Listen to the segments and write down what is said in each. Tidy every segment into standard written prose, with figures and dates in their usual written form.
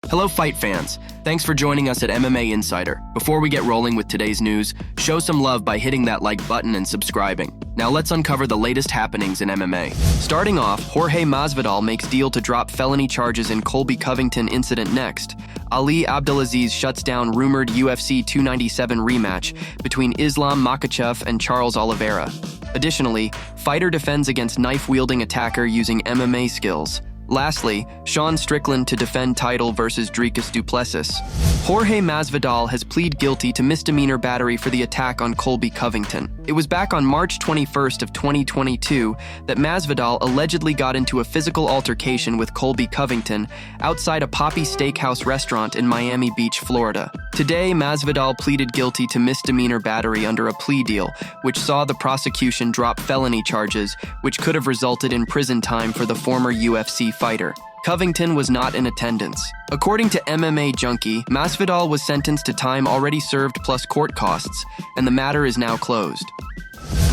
Hello, fight fans. Thanks for joining us at MMA Insider. Before we get rolling with today's news, show some love by hitting that like button and subscribing. Now let's uncover the latest happenings in MMA. Starting off, Jorge Masvidal makes deal to drop felony charges in Colby Covington incident next. Ali Abdelaziz shuts down rumored UFC 297 rematch between Islam Makhachev and Charles Oliveira. Additionally, fighter defends against knife-wielding attacker using MMA skills. Lastly, Strickland to defend title versus Dricus Du Plessis. Jorge Masvidal has pleaded guilty to misdemeanor battery for the attack on Colby Covington. It was back on March 21st of 2022 that Masvidal allegedly got into a physical altercation with Colby Covington outside a Poppy Steakhouse restaurant in Miami Beach, Florida. Today, Masvidal pleaded guilty to misdemeanor battery under a plea deal, which saw the prosecution drop felony charges, which could have resulted in prison time for the former UFC fighter. Covington was not in attendance. According to MMA Junkie, Masvidal was sentenced to time already served plus court costs, and the matter is now closed.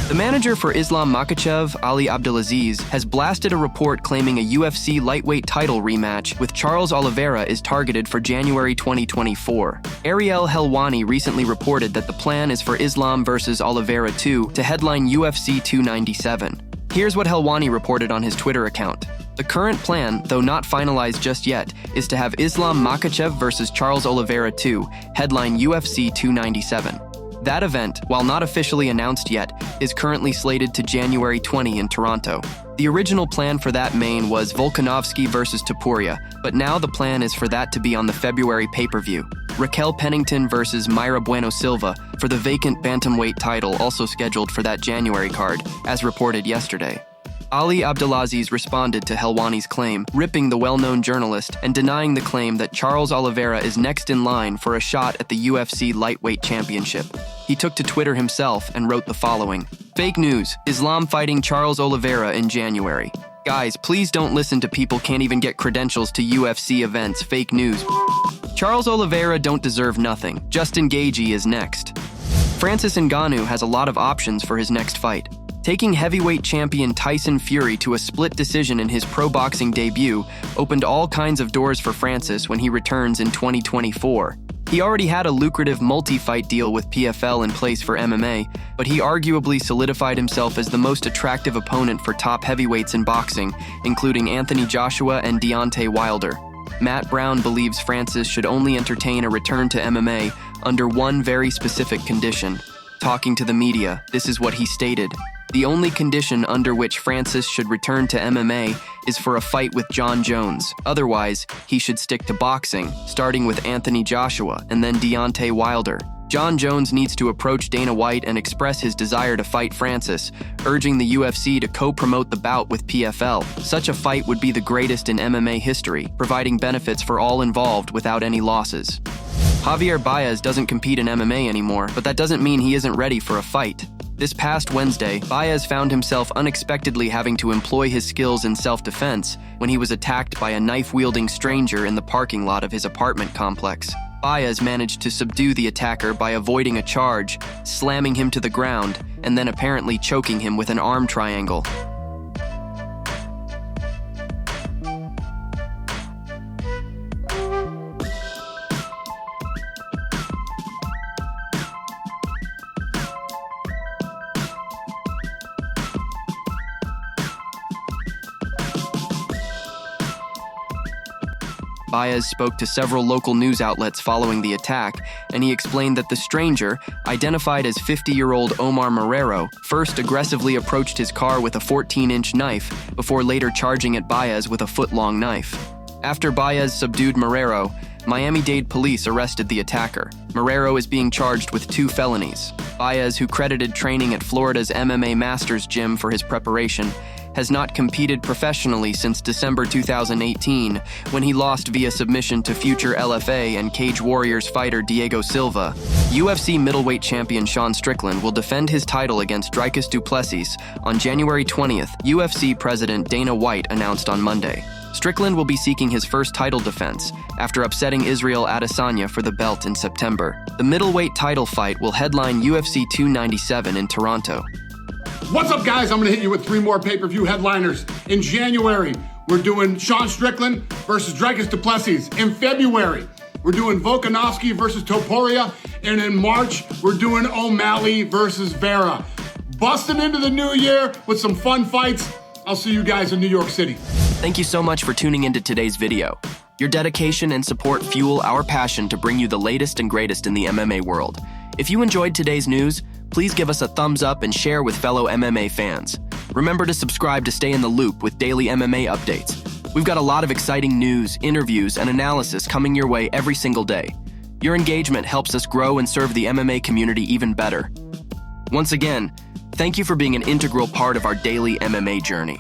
The manager for Islam Makhachev, Ali Abdelaziz, has blasted a report claiming a UFC lightweight title rematch with Charles Oliveira is targeted for January 2024. Ariel Helwani recently reported that the plan is for Islam versus Oliveira 2 to headline UFC 297. Here's what Helwani reported on his Twitter account. The current plan, though not finalized just yet, is to have Islam Makhachev versus Charles Oliveira 2 headline UFC 297. That event, while not officially announced yet, is currently slated to January 20 in Toronto. The original plan for that main was Volkanovski versus Topuria, but now the plan is for that to be on the February pay-per-view. Raquel Pennington versus Mayra Bueno Silva for the vacant bantamweight title also scheduled for that January card, as reported yesterday. Ali Abdelaziz responded to Helwani's claim, ripping the well-known journalist and denying the claim that Charles Oliveira is next in line for a shot at the UFC lightweight championship. He took to Twitter himself and wrote the following: "Fake news, Islam fighting Charles Oliveira in January. Guys, please don't listen to people can't even get credentials to UFC events, fake news. Charles Oliveira don't deserve nothing. Justin Gaethje is next." Francis Ngannou has a lot of options for his next fight. Taking heavyweight champion Tyson Fury to a split decision in his pro boxing debut opened all kinds of doors for Francis when he returns in 2024. He already had a lucrative multi-fight deal with PFL in place for MMA, but he arguably solidified himself as the most attractive opponent for top heavyweights in boxing, including Anthony Joshua and Deontay Wilder. Matt Brown believes Francis should only entertain a return to MMA under one very specific condition. Talking to the media, this is what he stated: "The only condition under which Francis should return to MMA is for a fight with Jon Jones. Otherwise, he should stick to boxing, starting with Anthony Joshua and then Deontay Wilder. Jon Jones needs to approach Dana White and express his desire to fight Francis, urging the UFC to co-promote the bout with PFL. Such a fight would be the greatest in MMA history, providing benefits for all involved without any losses." Javier Bas doesn't compete in MMA anymore, but that doesn't mean he isn't ready for a fight. This past Wednesday, Bas found himself unexpectedly having to employ his skills in self-defense when he was attacked by a knife-wielding stranger in the parking lot of his apartment complex. Bas managed to subdue the attacker by avoiding a charge, slamming him to the ground, and then apparently choking him with an arm triangle. Bas spoke to several local news outlets following the attack, and he explained that the stranger, identified as 50-year-old Omar Marrero, first aggressively approached his car with a 14-inch knife before later charging at Bas with a foot-long knife. After Bas subdued Marrero, Miami-Dade police arrested the attacker. Marrero is being charged with 2 felonies. Bas, who credited training at Florida's MMA Masters gym for his preparation, has not competed professionally since December 2018, when he lost via submission to future LFA and Cage Warriors fighter Diego Silva. UFC middleweight champion Strickland will defend his title against Dricus Du Plessis on January 20th, UFC President Dana White announced on Monday. Strickland will be seeking his first title defense after upsetting Israel Adesanya for the belt in September. The middleweight title fight will headline UFC 297 in Toronto. What's up, guys? I'm going to hit you with 3 more pay-per-view headliners. In January, we're doing Sean Strickland versus Dricus Du Plessis. In February, we're doing Volkanovski versus Topuria. And in March, we're doing O'Malley versus Vera. Busting into the new year with some fun fights. I'll see you guys in New York City. Thank you so much for tuning into today's video. Your dedication and support fuel our passion to bring you the latest and greatest in the MMA world. If you enjoyed today's news, please give us a thumbs up and share with fellow MMA fans. Remember to subscribe to stay in the loop with daily MMA updates. We've got a lot of exciting news, interviews, and analysis coming your way every single day. Your engagement helps us grow and serve the MMA community even better. Once again, thank you for being an integral part of our daily MMA journey.